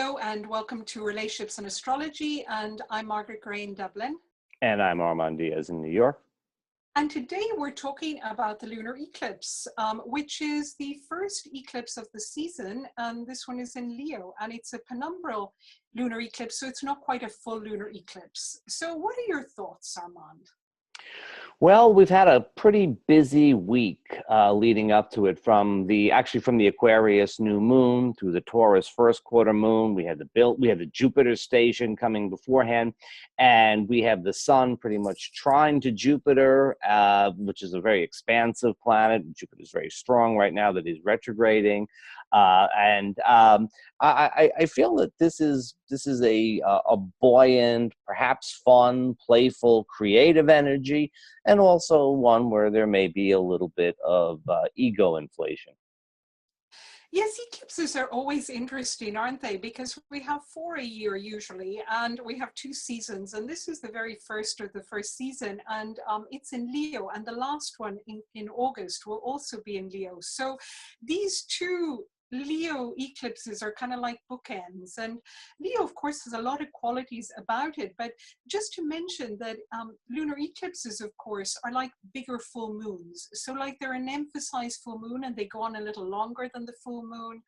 Hello and welcome to Relationships and Astrology, and I'm Margaret Gray in Dublin. And I'm Armand Diaz in New York. And today we're talking about the lunar eclipse, which is the first eclipse of the season, and this one is in Leo, and it's a penumbral lunar eclipse, so it's not quite a full lunar eclipse. So what are your thoughts, Armand? Well, we've had a pretty busy week leading up to it, from the Aquarius new moon through the Taurus first quarter moon. We had the Jupiter station coming beforehand, and we have the sun pretty much trine to Jupiter, which is a very expansive planet. Jupiter's very strong right now that he's retrograding, I feel that this is a buoyant, perhaps fun, playful, creative energy, and also one where there may be a little bit of ego inflation. Yes, eclipses are always interesting, aren't they? Because we have 4 a year usually, and we have 2 seasons, and this is the very first of the first season, and it's in Leo, and the last one in August will also be in Leo. So these two Leo eclipses are kind of like bookends, and Leo of course has a lot of qualities about it, but just to mention that lunar eclipses of course are like bigger full moons, so like they're an emphasized full moon and they go on a little longer than the full moon,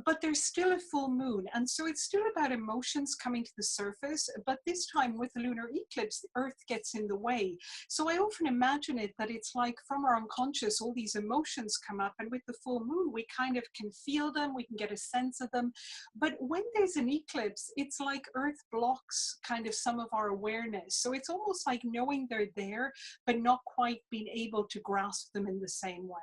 but there's still a full moon, and so it's still about emotions coming to the surface, but this time with the lunar eclipse the earth gets in the way. So I often imagine it that it's like from our unconscious all these emotions come up, and with the full moon we kind of can feel them, we can get a sense of them, but when there's an eclipse it's like earth blocks kind of some of our awareness, so it's almost like knowing they're there but not quite being able to grasp them in the same way.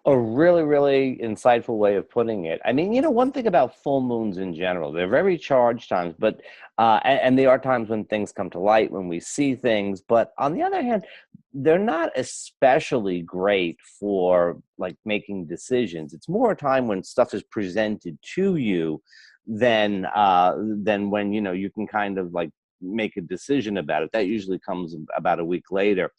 A really, really insightful way of putting it. I mean, one thing about full moons in general, they're very charged times, but and they are times when things come to light, when we see things. But on the other hand, they're not especially great for like making decisions. It's more a time when stuff is presented to you than when you can kind of like make a decision about it. That usually comes about a week later.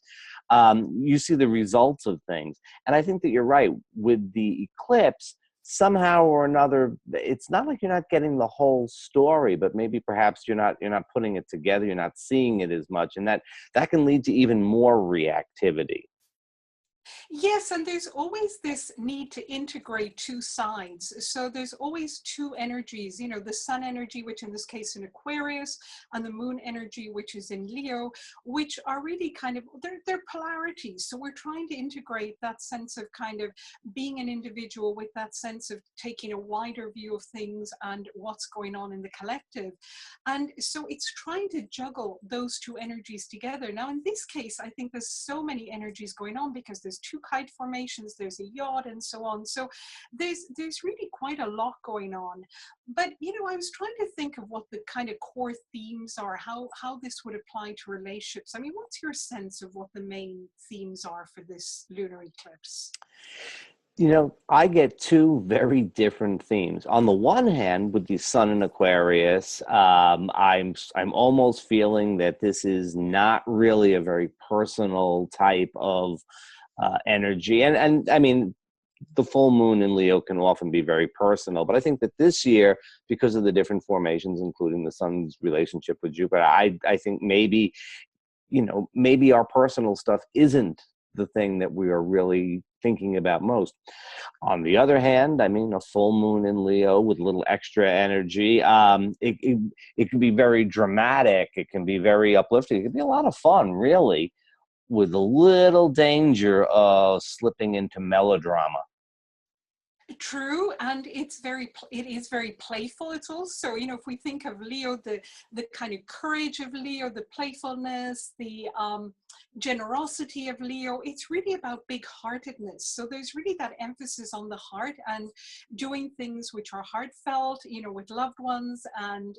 You see the results of things. And I think that you're right. With the eclipse, somehow or another, it's not like you're not getting the whole story, but maybe perhaps you're not putting it together, you're not seeing it as much, and that can lead to even more reactivity. Yes, and there's always this need to integrate two sides. So there's always two energies, the sun energy, which in this case in Aquarius, and the moon energy, which is in Leo, which are really kind of, they're polarities. So we're trying to integrate that sense of kind of being an individual with that sense of taking a wider view of things and what's going on in the collective. And so it's trying to juggle those two energies together. Now, in this case, I think there's so many energies going on because there's two kite formations, there's a yacht, and so on. So there's really quite a lot going on. But I was trying to think of what the kind of core themes are, how this would apply to relationships. I mean, what's your sense of what the main themes are for this lunar eclipse? I get two very different themes. On the one hand, with the sun in Aquarius, I'm almost feeling that this is not really a very personal type of energy, and I mean, the full moon in Leo can often be very personal, but I think that this year, because of the different formations, including the sun's relationship with Jupiter, I think maybe our personal stuff isn't the thing that we are really thinking about most. On the other hand, I mean, a full moon in Leo with a little extra energy, it can be very dramatic, it can be very uplifting, it can be a lot of fun, really, with a little danger of slipping into melodrama. True, and it is very playful. It's also, if we think of Leo, the kind of courage of Leo, the playfulness, the generosity of Leo, it's really about big-heartedness. So there's really that emphasis on the heart and doing things which are heartfelt, with loved ones, and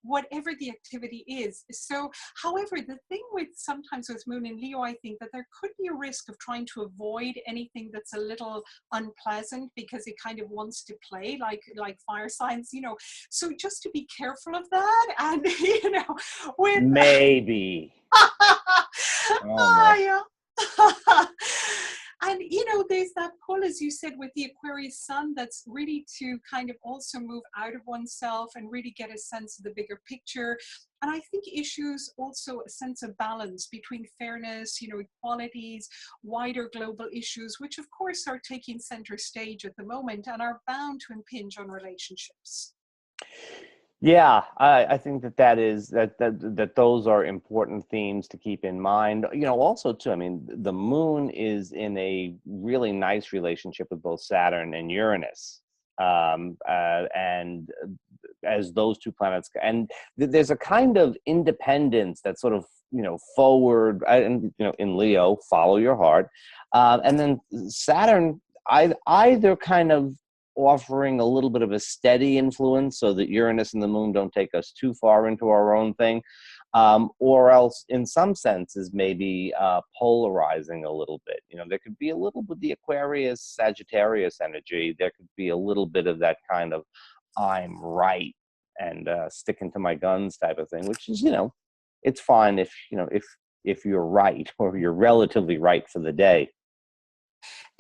whatever the activity is. So, however, the thing with sometimes with Moon in Leo, I think that there could be a risk of trying to avoid anything that's a little unpleasant because it kind of wants to play like fire signs, so just to be careful of that. And with Maybe. Oh oh my. yeah. And, there's that pull, as you said, with the Aquarius sun, that's really to kind of also move out of oneself and really get a sense of the bigger picture. And I think issues also a sense of balance between fairness, equalities, wider global issues, which of course are taking center stage at the moment and are bound to impinge on relationships. Yeah, I think that those are important themes to keep in mind. Also too, I mean, the moon is in a really nice relationship with both Saturn and Uranus. And as those two planets, and there's a kind of independence that's sort of, forward, and, in Leo, follow your heart. And then Saturn, either kind of offering a little bit of a steady influence so that Uranus and the moon don't take us too far into our own thing, or else in some senses maybe polarizing a little bit. There could be a little bit of the Aquarius Sagittarius energy. There could be a little bit of that kind of I'm right and sticking to my guns type of thing, which is, it's fine if you're right, or you're relatively right for the day.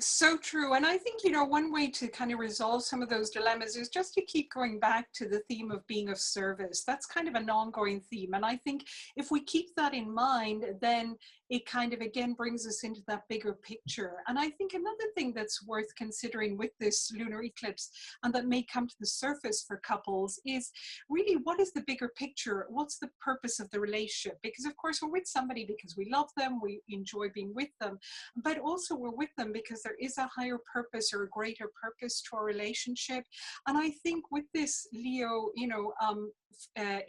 So true. And I think, one way to kind of resolve some of those dilemmas is just to keep going back to the theme of being of service. That's kind of an ongoing theme. And I think if we keep that in mind, then it kind of again brings us into that bigger picture. And I think another thing that's worth considering with this lunar eclipse, and that may come to the surface for couples, is really what is the bigger picture? What's the purpose of the relationship? Because of course we're with somebody because we love them, we enjoy being with them, but also we're with them because there is a higher purpose or a greater purpose to our relationship. And I think with this Leo,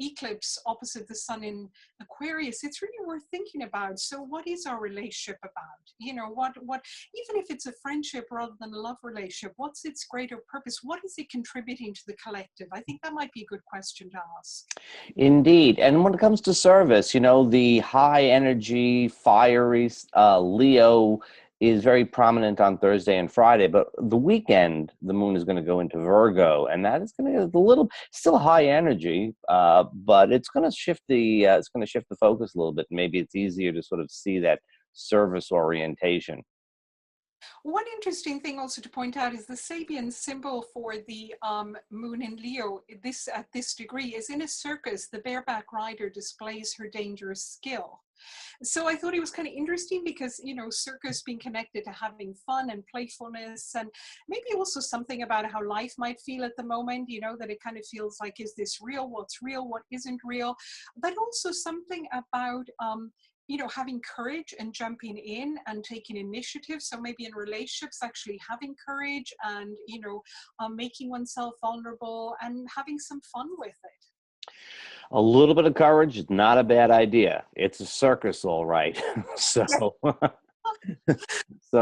eclipse opposite the sun in Aquarius, it's really worth thinking about. So what is our relationship about? What even if it's a friendship rather than a love relationship, what's its greater purpose? What is it contributing to the collective? I think that might be a good question to ask. Indeed. And when it comes to service, the high energy, fiery Leo is very prominent on Thursday and Friday, but the weekend, the moon is going to go into Virgo, and that is going to be a little still high energy, but it's going to shift the focus a little bit. Maybe it's easier to sort of see that service orientation. One interesting thing also to point out is the Sabian symbol for the moon in Leo, this at this degree, is in a circus. The bareback rider displays her dangerous skill. So I thought it was kind of interesting because, circus being connected to having fun and playfulness, and maybe also something about how life might feel at the moment, that it kind of feels like, is this real? What's real? What isn't real? But also something about, having courage and jumping in and taking initiative. So maybe in relationships, actually having courage and, making oneself vulnerable and having some fun with it. A little bit of courage is not a bad idea. It's a circus, all right. So,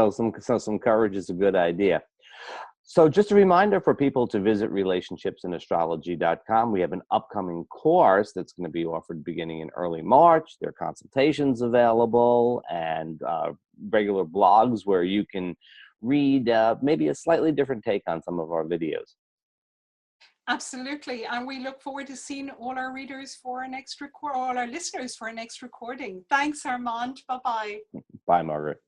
some courage is a good idea. So just a reminder for people to visit relationshipsinastrology.com. We have an upcoming course that's going to be offered beginning in early March. There are consultations available and regular blogs where you can read maybe a slightly different take on some of our videos. Absolutely. And we look forward to seeing all our readers for our next record, all our listeners for our next recording. Thanks, Armand. Bye-bye. Bye, Margaret.